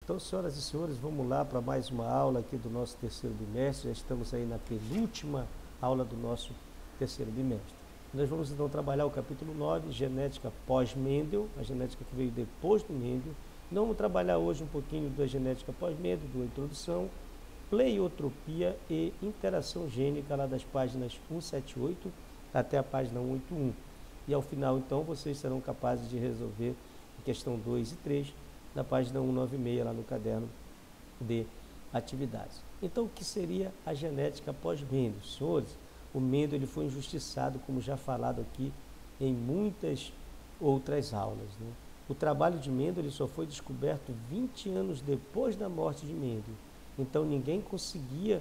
Então, senhoras e senhores, vamos lá para mais uma aula aqui do nosso terceiro bimestre. Já estamos aí na penúltima aula do nosso terceiro bimestre. Nós vamos então trabalhar o capítulo 9, genética pós-Mendel, a genética que veio depois do Mendel. Não vamos trabalhar hoje um pouquinho da genética pós-Mendel, da introdução, pleiotropia e interação gênica lá das páginas 178 até a página 181. E ao final, então, vocês serão capazes de resolver a questão 2 e 3 da página 196 lá no caderno de atividades. Então, o que seria a genética pós-Mendel? Senhores, o Mendel ele foi injustiçado, como já falado aqui em muitas outras aulas, né? O trabalho de Mendel ele só foi descoberto 20 anos depois da morte de Mendel. Então, ninguém conseguia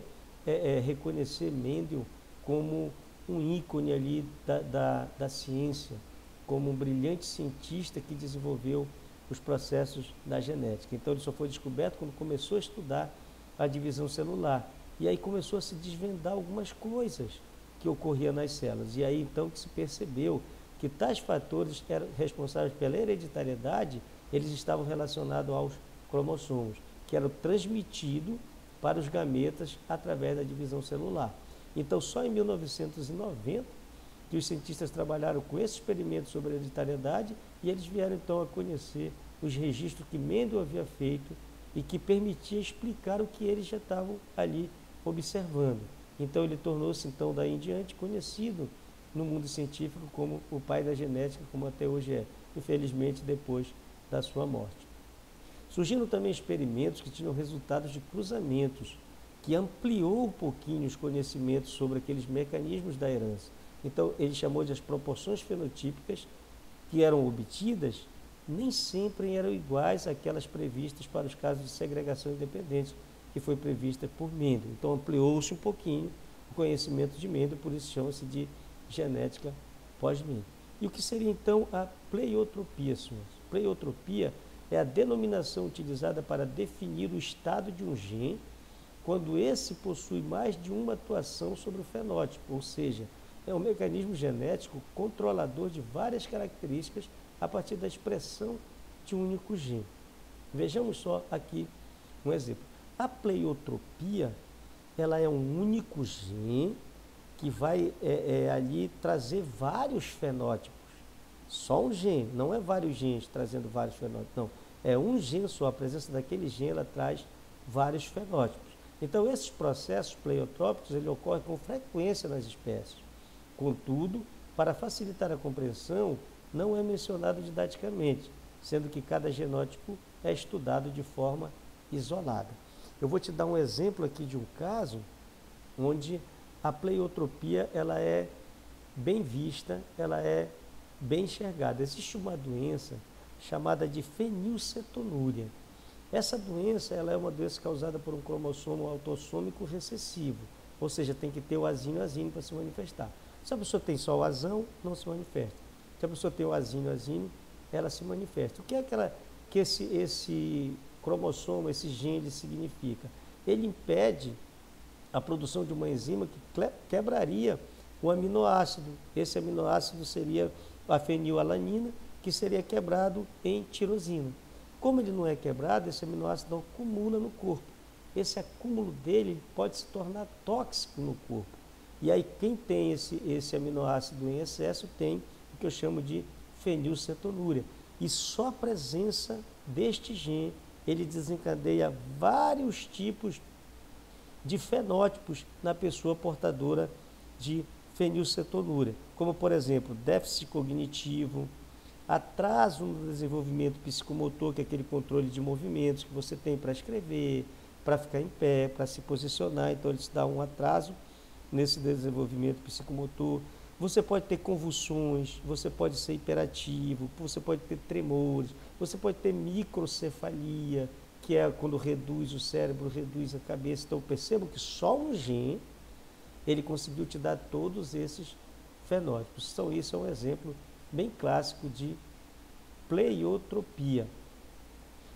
reconhecer Mendel como um ícone ali da ciência, como um brilhante cientista que desenvolveu os processos da genética. Então, ele só foi descoberto quando começou a estudar a divisão celular. E aí começou a se desvendar algumas coisas que ocorriam nas células. E aí, então, que se percebeu que tais fatores eram responsáveis pela hereditariedade, eles estavam relacionados aos cromossomos, que eram transmitidos para os gametas através da divisão celular. Então, só em 1990 que os cientistas trabalharam com esse experimento sobre a hereditariedade e eles vieram então a conhecer os registros que Mendel havia feito e que permitia explicar o que eles já estavam ali observando. Então ele tornou-se então daí em diante conhecido no mundo científico como o pai da genética, como até hoje é, infelizmente depois da sua morte. Surgiram também experimentos que tinham resultados de cruzamentos, que ampliou um pouquinho os conhecimentos sobre aqueles mecanismos da herança. Então, ele chamou de as proporções fenotípicas que eram obtidas, nem sempre eram iguais àquelas previstas para os casos de segregação independente, que foi prevista por Mendel. Então, ampliou-se um pouquinho o conhecimento de Mendel, por isso chama-se de genética pós-Mendel. E o que seria, então, a pleiotropia, senhores? Pleiotropia é a denominação utilizada para definir o estado de um gene quando esse possui mais de uma atuação sobre o fenótipo, ou seja, é um mecanismo genético controlador de várias características a partir da expressão de um único gene. Vejamos só aqui um exemplo. A pleiotropia, ela é um único gene que vai ali trazer vários fenótipos. Só um gene, não é vários genes trazendo vários fenótipos, não. É um gene só, a presença daquele gene, ela traz vários fenótipos. Então, esses processos pleiotrópicos, ele ocorre com frequência nas espécies. Contudo, para facilitar a compreensão, não é mencionado didaticamente, sendo que cada genótipo é estudado de forma isolada. Eu vou te dar um exemplo aqui de um caso onde a pleiotropia ela é bem vista, ela é bem enxergada. Existe uma doença chamada de fenilcetonúria. Essa doença ela é uma doença causada por um cromossomo autossômico recessivo, ou seja, tem que ter o azínio para se manifestar. Se a pessoa tem só o azão, não se manifesta. Se a pessoa tem o azínio, ela se manifesta. O que é que esse cromossomo, esse gene significa? Ele impede a produção de uma enzima que quebraria o aminoácido. Esse aminoácido seria a fenilalanina, que seria quebrado em tirosina. Como ele não é quebrado, esse aminoácido acumula no corpo. Esse acúmulo dele pode se tornar tóxico no corpo. E aí quem tem esse aminoácido em excesso tem o que eu chamo de fenilcetonúria. E só a presença deste gene, ele desencadeia vários tipos de fenótipos na pessoa portadora de fenilcetonúria, como por exemplo, déficit cognitivo, atraso no desenvolvimento psicomotor, que é aquele controle de movimentos que você tem para escrever, para ficar em pé, para se posicionar, então ele te dá um atraso nesse desenvolvimento psicomotor. Você pode ter convulsões, você pode ser hiperativo, você pode ter tremores, você pode ter microcefalia, que é quando reduz o cérebro, reduz a cabeça. Então perceba que só um gene, ele conseguiu te dar todos esses fenótipos. Então isso é um exemplo bem clássico de pleiotropia.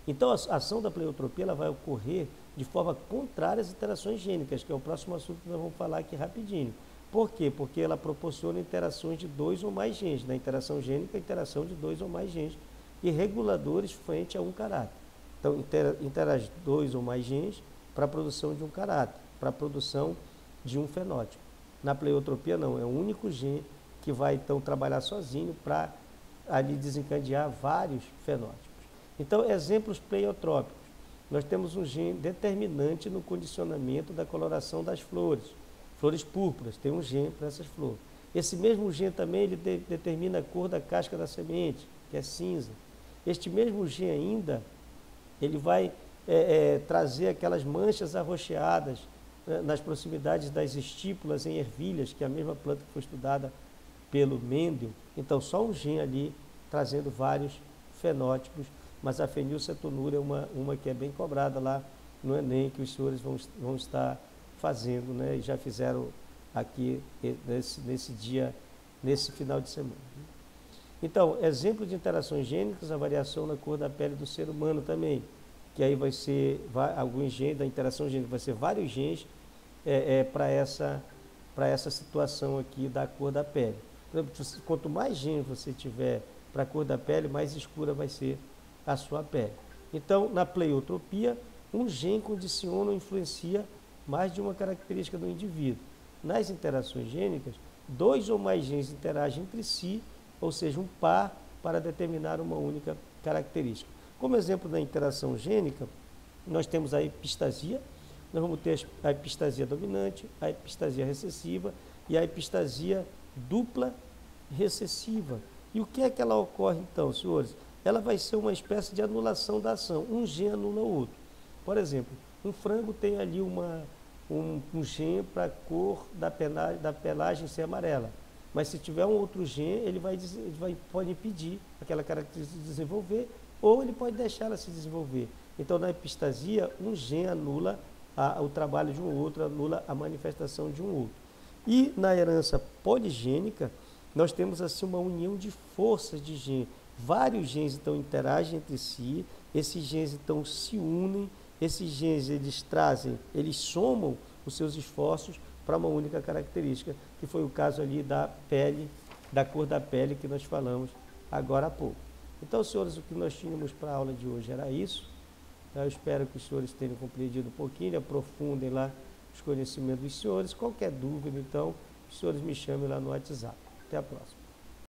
Então a ação da pleiotropia ela vai ocorrer de forma contrária às interações gênicas, que é o próximo assunto que nós vamos falar aqui rapidinho. Por quê? Porque ela proporciona interações de 2 ou mais genes. Na interação gênica, a interação de 2 ou mais genes e reguladores frente a um caráter. Então, interagem dois ou mais genes para a produção de um caráter, para a produção de um fenótipo. Na pleiotropia, não, é um único gene que vai, então, trabalhar sozinho para ali desencadear vários fenótipos. Então, exemplos pleiotrópicos. Nós temos um gene determinante no condicionamento da coloração das flores. Flores púrpuras, tem um gene para essas flores. Esse mesmo gene também ele determina a cor da casca da semente, que é cinza. Este mesmo gene ainda, ele vai trazer aquelas manchas arroxeadas nas proximidades das estípulas em ervilhas, que é a mesma planta que foi estudada pelo Mendel. Então, só um gene ali trazendo vários fenótipos, mas a fenilcetonúria é uma que é bem cobrada lá no Enem, que os senhores vão estar fazendo, né? E já fizeram aqui nesse dia, nesse final de semana. Então, exemplo de interações gênicas, a variação na cor da pele do ser humano também, que aí vai ser alguns genes da interação gênica, vai ser vários genes para essa situação aqui da cor da pele. Por exemplo, quanto mais genes você tiver para a cor da pele, mais escura vai ser a sua pele. Então, na pleiotropia, um gene condiciona ou influencia mais de uma característica do indivíduo. Nas interações gênicas, dois ou mais genes interagem entre si, ou seja, um par para determinar uma única característica. Como exemplo da interação gênica, nós temos a epistasia, nós vamos ter a epistasia dominante, a epistasia recessiva e a epistasia dupla recessiva. E o que é que ela ocorre então, senhores? Ela vai ser uma espécie de anulação da ação, um gene anula o outro. Por exemplo, um frango tem ali um gene para a cor da pelagem ser amarela, mas se tiver um outro gene, ele pode impedir aquela característica de desenvolver, ou ele pode deixar ela se desenvolver. Então, na epistasia, um gene anula o trabalho de um outro, anula a manifestação de um outro. E na herança poligênica, nós temos assim uma união de forças de genes. Vários genes então interagem entre si, esses genes então se unem, esses genes eles somam os seus esforços para uma única característica, que foi o caso ali da pele, da cor da pele que nós falamos agora há pouco. Então, senhores, o que nós tínhamos para a aula de hoje era isso. Eu espero que os senhores tenham compreendido um pouquinho, aprofundem lá os conhecimentos dos senhores. Qualquer dúvida, então, os senhores me chamem lá no WhatsApp. Até a próxima.